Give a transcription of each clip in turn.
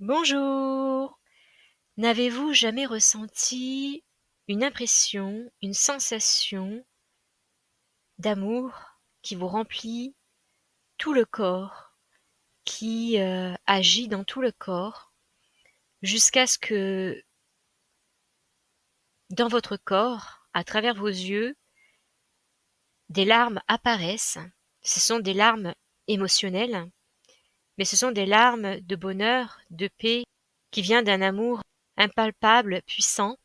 Bonjour! N'avez-vous jamais ressenti une impression, une sensation d'amour qui vous remplit tout le corps, qui, agit dans tout le corps, jusqu'à ce que dans votre corps, à travers vos yeux, des larmes apparaissent. Ce sont des larmes émotionnelles, mais ce sont des larmes de bonheur, de paix, qui vient d'un amour impalpable, puissant.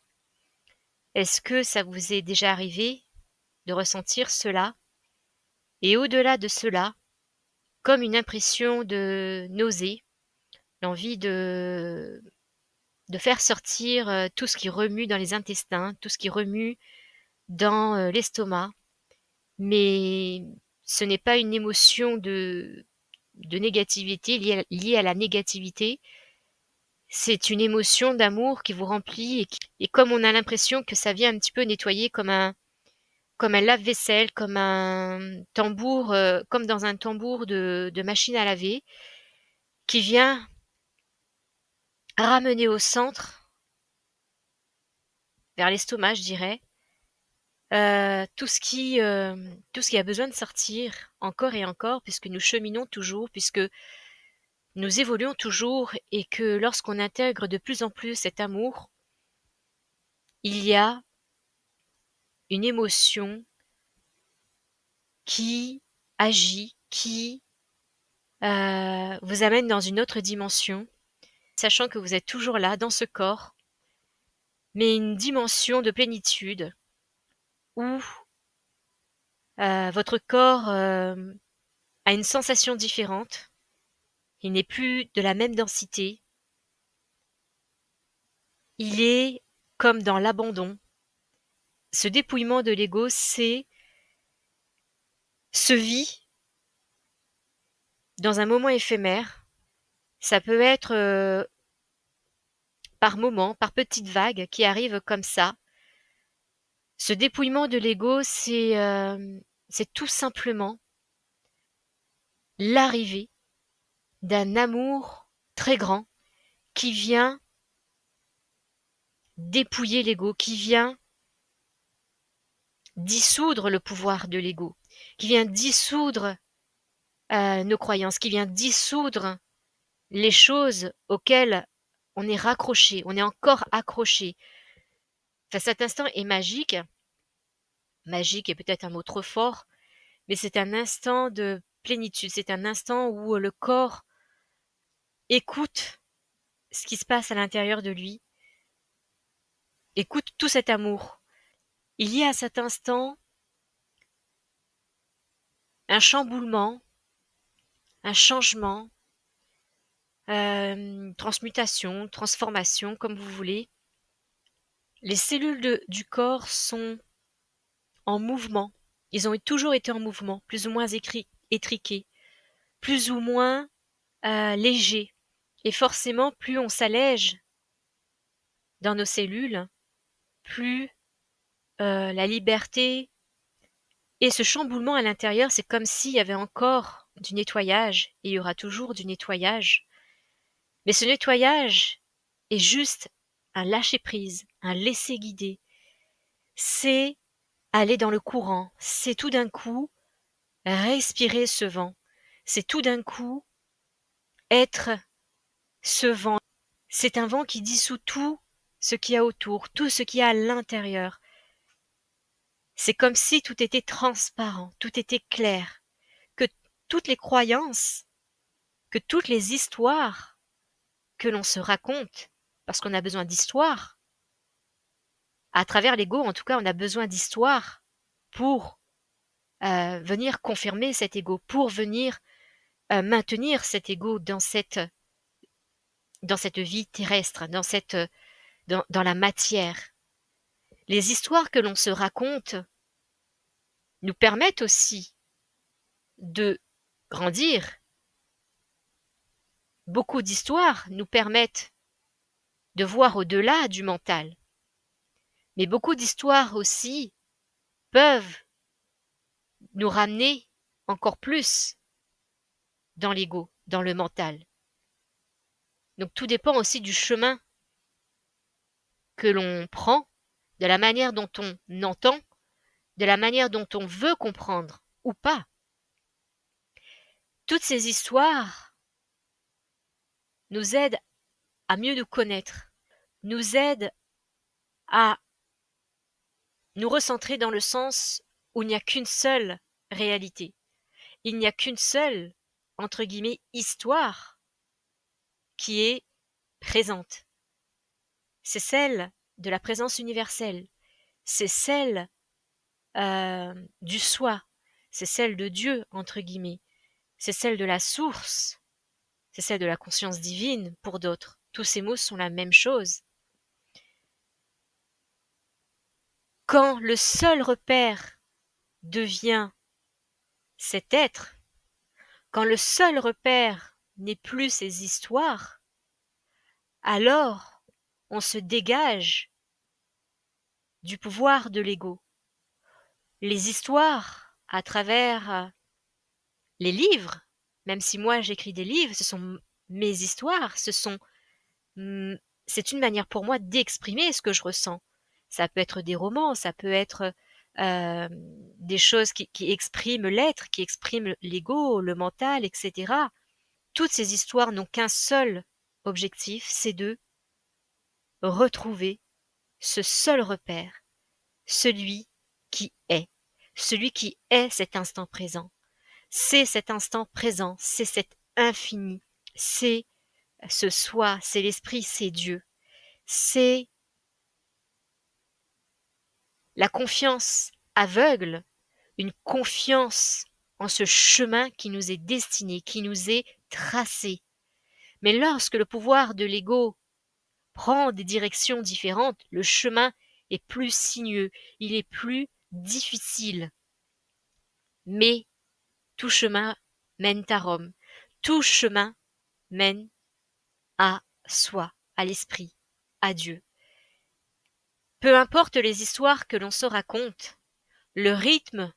Est-ce que ça vous est déjà arrivé de ressentir cela? Et au-delà de cela, comme une impression de nausée, l'envie de faire sortir, tout ce qui remue dans les intestins, tout ce qui remue dans, l'estomac. Mais ce n'est pas une émotion de négativité liée à la négativité. C'est une émotion d'amour qui vous remplit et comme on a l'impression que ça vient un petit peu nettoyer comme un lave-vaisselle, comme un tambour, comme dans un tambour de machine à laver, qui vient ramener au centre, vers l'estomac, je dirais, tout ce qui a besoin de sortir encore et encore, puisque nous cheminons toujours, puisque nous évoluons toujours et que lorsqu'on intègre de plus en plus cet amour, il y a une émotion qui agit, qui, vous amène dans une autre dimension, sachant que vous êtes toujours là, dans ce corps, mais une dimension de plénitude où, votre corps, a une sensation différente. Il n'est plus de la même densité. Il est comme dans l'abandon. Ce dépouillement de l'ego, c'est se vit dans un moment éphémère. Ça peut être, par moments, par petites vagues qui arrivent comme ça. Ce dépouillement de l'ego, c'est tout simplement l'arrivée d'un amour très grand qui vient dépouiller l'ego, qui vient dissoudre le pouvoir de l'ego, qui vient dissoudre, nos croyances, qui vient dissoudre les choses auxquelles on est raccroché, on est encore accroché. Enfin, cet instant est magique. Magique est peut-être un mot trop fort, mais c'est un instant de plénitude. C'est un instant où le corps écoute ce qui se passe à l'intérieur de lui, écoute tout cet amour. Il y a à cet instant un chamboulement, un changement, transmutation, transformation, comme vous voulez. Les cellules du corps sont en mouvement. Ils ont toujours été en mouvement, plus ou moins étriqués, plus ou moins légers. Et forcément, plus on s'allège dans nos cellules, plus la liberté et ce chamboulement à l'intérieur, c'est comme s'il y avait encore du nettoyage, et il y aura toujours du nettoyage. Mais ce nettoyage est juste un lâcher-prise, un laisser-guider. C'est aller dans le courant, c'est tout d'un coup respirer ce vent, c'est tout d'un coup être ce vent. C'est un vent qui dissout tout ce qu'il y a autour, tout ce qu'il y a à l'intérieur. C'est comme si tout était transparent, tout était clair, que toutes les croyances, que toutes les histoires que l'on se raconte, parce qu'on a besoin d'histoire, à travers l'ego, en tout cas, on a besoin d'histoire pour venir confirmer cet ego, pour venir maintenir cet ego dans cette vie terrestre, dans la matière. Les histoires que l'on se raconte nous permettent aussi de grandir. Beaucoup d'histoires nous permettent de voir au-delà du mental. Mais beaucoup d'histoires aussi peuvent nous ramener encore plus dans l'ego, dans le mental. Donc tout dépend aussi du chemin que l'on prend, de la manière dont on entend, de la manière dont on veut comprendre ou pas. Toutes ces histoires nous aident à mieux nous connaître, nous aident à nous recentrer dans le sens où il n'y a qu'une seule réalité. Il n'y a qu'une seule, entre guillemets, histoire qui est présente. C'est celle de la présence universelle. C'est celle du soi. C'est celle de Dieu, entre guillemets. C'est celle de la source. C'est celle de la conscience divine pour d'autres. Tous ces mots sont la même chose. Quand le seul repère devient cet être, quand le seul repère n'est plus ces histoires, alors on se dégage du pouvoir de l'ego. Les histoires, à travers les livres, même si moi j'écris des livres, ce sont mes histoires, c'est une manière pour moi d'exprimer ce que je ressens. Ça peut être des romans, ça peut être des choses qui expriment l'être, qui expriment l'ego, le mental, etc. Toutes ces histoires n'ont qu'un seul objectif, c'est de retrouver ce seul repère, celui celui qui est cet instant présent. C'est cet instant présent, c'est cet infini, c'est ce soi, c'est l'esprit, c'est Dieu. C'est la confiance aveugle, une confiance en ce chemin qui nous est destiné, qui nous est tracé. Mais lorsque le pouvoir de l'ego prend des directions différentes, le chemin est plus sinueux, il est plus difficile. Mais tout chemin mène à Rome, tout chemin mène à soi, à l'esprit, à Dieu. Peu importe les histoires que l'on se raconte, le rythme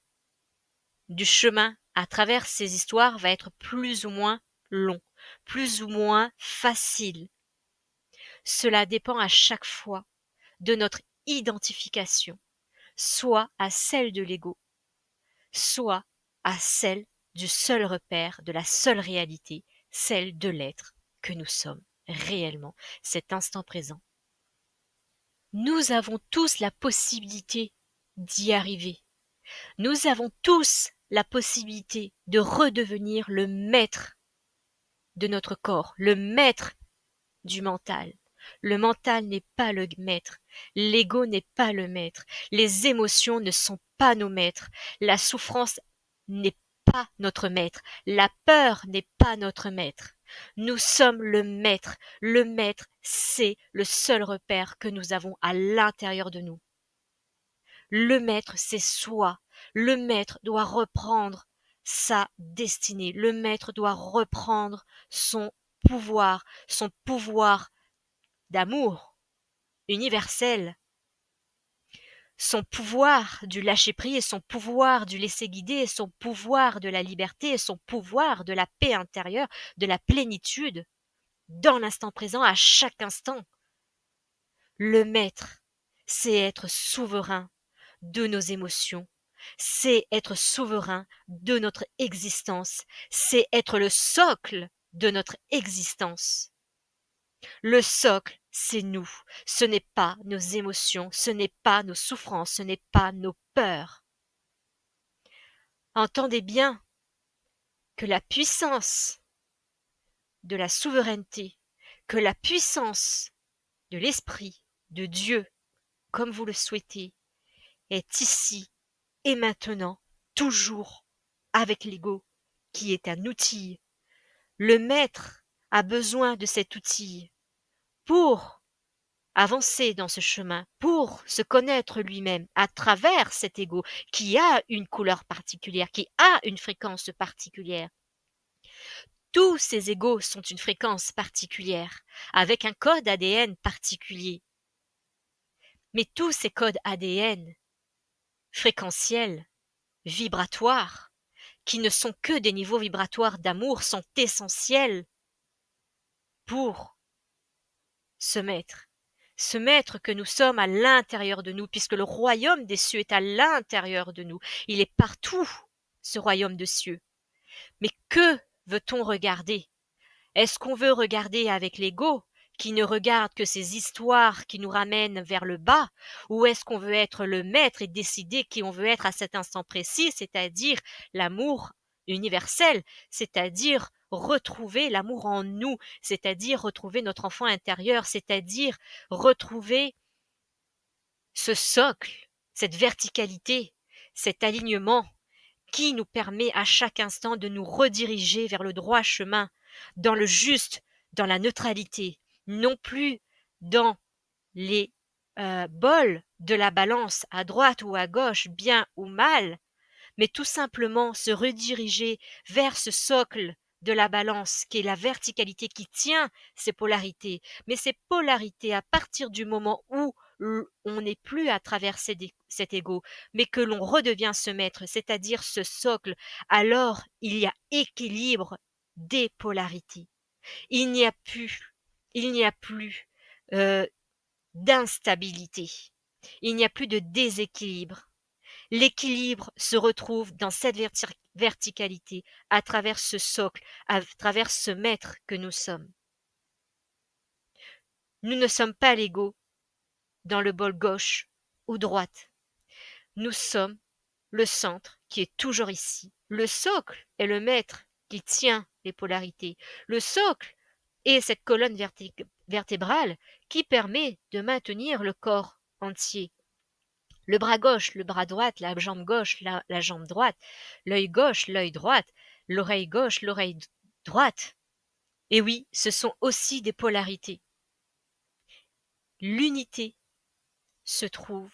du chemin à travers ces histoires va être plus ou moins long, plus ou moins facile. Cela dépend à chaque fois de notre identification, soit à celle de l'ego, soit à celle du seul repère, de la seule réalité, celle de l'être que nous sommes réellement, cet instant présent. Nous avons tous la possibilité d'y arriver. Nous avons tous la possibilité de redevenir le maître de notre corps, le maître du mental. Le mental n'est pas le maître, l'ego n'est pas le maître, les émotions ne sont pas nos maîtres, la souffrance n'est pas notre maître, la peur n'est pas notre maître. Nous sommes le maître. Le maître, c'est le seul repère que nous avons à l'intérieur de nous. Le maître, c'est soi. Le maître doit reprendre sa destinée. Le maître doit reprendre son pouvoir d'amour universel, son pouvoir du lâcher-prise, son pouvoir du laisser-guider, son pouvoir de la liberté, son pouvoir de la paix intérieure, de la plénitude, dans l'instant présent, à chaque instant. Le maître, c'est être souverain de nos émotions, c'est être souverain de notre existence, c'est être le socle de notre existence. Le socle, c'est nous, ce n'est pas nos émotions, ce n'est pas nos souffrances, ce n'est pas nos peurs. Entendez bien que la puissance de la souveraineté, que la puissance de l'esprit, de Dieu, comme vous le souhaitez, est ici et maintenant, toujours avec l'ego, qui est un outil. Le maître a besoin de cet outil pour avancer dans ce chemin, pour se connaître lui-même à travers cet ego qui a une couleur particulière, qui a une fréquence particulière. Tous ces égos sont une fréquence particulière, avec un code ADN particulier. Mais tous ces codes ADN fréquentiels, vibratoires, qui ne sont que des niveaux vibratoires d'amour, sont essentiels pour ce maître que nous sommes à l'intérieur de nous, puisque le royaume des cieux est à l'intérieur de nous. Il est partout, ce royaume des cieux. Mais que veut-on regarder? Est-ce qu'on veut regarder avec l'ego, qui ne regarde que ces histoires qui nous ramènent vers le bas, ou est-ce qu'on veut être le maître et décider qui on veut être à cet instant précis, c'est-à-dire l'amour universel, c'est-à-dire retrouver l'amour en nous, c'est-à-dire retrouver notre enfant intérieur, c'est-à-dire retrouver ce socle, cette verticalité, cet alignement qui nous permet à chaque instant de nous rediriger vers le droit chemin, dans le juste, dans la neutralité, non plus dans les bols de la balance à droite ou à gauche, bien ou mal, mais tout simplement se rediriger vers ce socle de la balance qui est la verticalité qui tient ces polarités. Mais ces polarités, à partir du moment où on n'est plus à travers cet ego, mais que l'on redevient ce maître, c'est-à-dire ce socle, alors il y a équilibre des polarités. Il n'y a plus d'instabilité. Il n'y a plus de déséquilibre. L'équilibre se retrouve dans cette verticalité, à travers ce socle, à travers ce maître que nous sommes. Nous ne sommes pas l'ego dans le bol gauche ou droite. Nous sommes le centre qui est toujours ici. Le socle est le maître qui tient les polarités. Le socle est cette colonne vertébrale qui permet de maintenir le corps entier. Le bras gauche, le bras droit, la jambe gauche, la jambe droite, l'œil gauche, l'œil droite, l'oreille gauche, l'oreille droite. Et oui, ce sont aussi des polarités. L'unité se trouve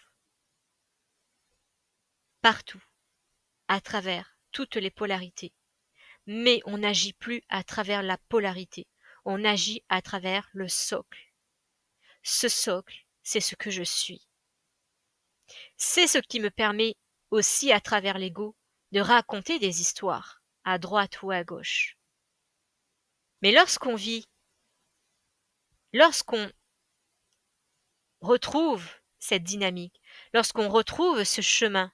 partout, à travers toutes les polarités. Mais on n'agit plus à travers la polarité, on agit à travers le socle. Ce socle, c'est ce que je suis. C'est ce qui me permet aussi, à travers l'ego, de raconter des histoires, à droite ou à gauche. Mais lorsqu'on vit, lorsqu'on retrouve cette dynamique, lorsqu'on retrouve ce chemin,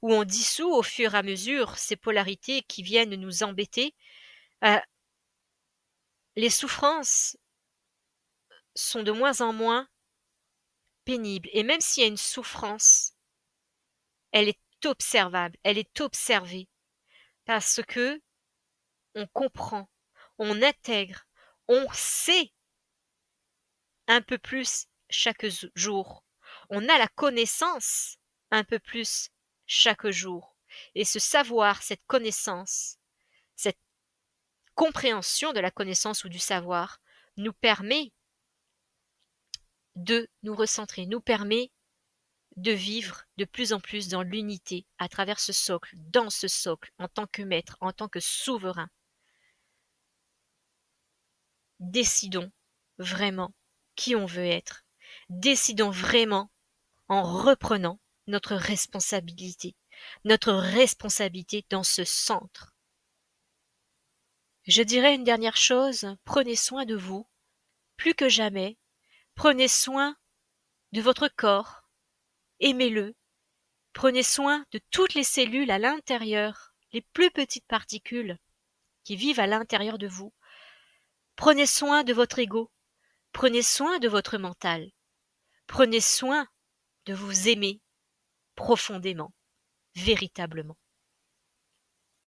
où on dissout au fur et à mesure ces polarités qui viennent nous embêter, les souffrances sont de moins en moins pénibles. Et même s'il y a une souffrance, elle est observable, elle est observée, parce que on comprend, on intègre, on sait un peu plus chaque jour. On a la connaissance un peu plus chaque jour. Et ce savoir, cette connaissance, cette compréhension de la connaissance ou du savoir nous permet de nous recentrer, nous permet de vivre de plus en plus dans l'unité à travers ce socle, dans ce socle, en tant que maître, en tant que souverain. Décidons vraiment qui on veut être. Décidons vraiment en reprenant notre responsabilité dans ce centre. Je dirais une dernière chose, prenez soin de vous, plus que jamais, prenez soin de votre corps, aimez-le, prenez soin de toutes les cellules à l'intérieur, les plus petites particules qui vivent à l'intérieur de vous. Prenez soin de votre ego, prenez soin de votre mental, prenez soin de vous aimer profondément, véritablement.